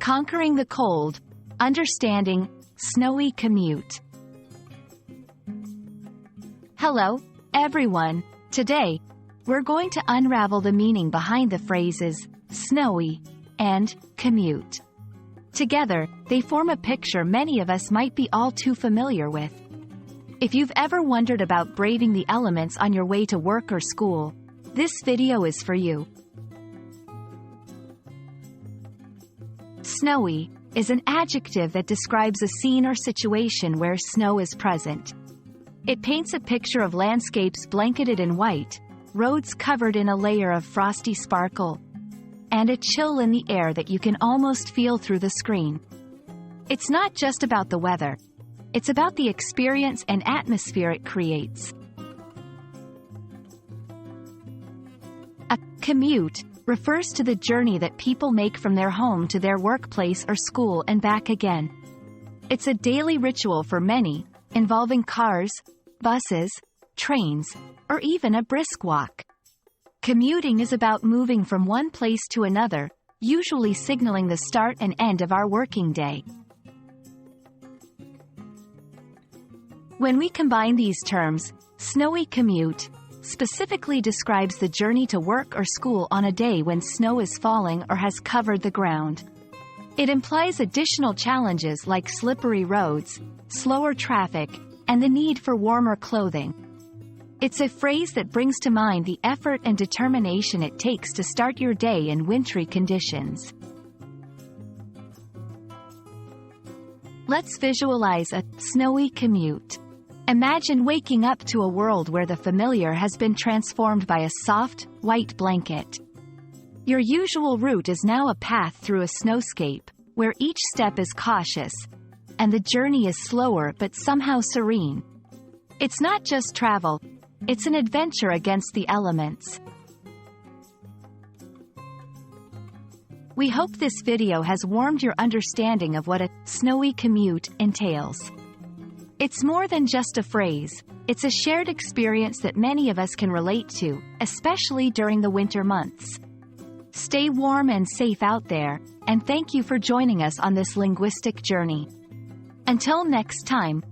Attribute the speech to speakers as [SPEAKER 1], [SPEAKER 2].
[SPEAKER 1] Conquering the cold, understanding snowy commute. Hello, everyone. Today, we're going to unravel the meaning behind the phrases snowy and commute. Together, they form a picture many of us might be all too familiar with. If you've ever wondered about braving the elements on your way to work or school, this video is for you. Snowy is an adjective that describes a scene or situation where snow is present. It paints a picture of landscapes blanketed in white, roads covered in a layer of frosty sparkle, and a chill in the air that you can almost feel through the screen. It's not just about the weather. It's about the experience and atmosphere it creates. A commute refers to the journey that people make from their home to their workplace or school and back again. It's a daily ritual for many, involving cars, buses, trains, or even a brisk walk. Commuting is about moving from one place to another, usually signaling the start and end of our working day. When we combine these terms, snowy commute specifically describes the journey to work or school on a day when snow is falling or has covered the ground. It implies additional challenges like slippery roads, slower traffic, and the need for warmer clothing. It's a phrase that brings to mind the effort and determination it takes to start your day in wintry conditions. Let's visualize a snowy commute. Imagine waking up to a world where the familiar has been transformed by a soft, white blanket. Your usual route is now a path through a snowscape, where each step is cautious, and the journey is slower but somehow serene. It's not just travel, it's an adventure against the elements. We hope this video has warmed your understanding of what a snowy commute entails. It's more than just a phrase, it's a shared experience that many of us can relate to, especially during the winter months. Stay warm and safe out there, and thank you for joining us on this linguistic journey. Until next time,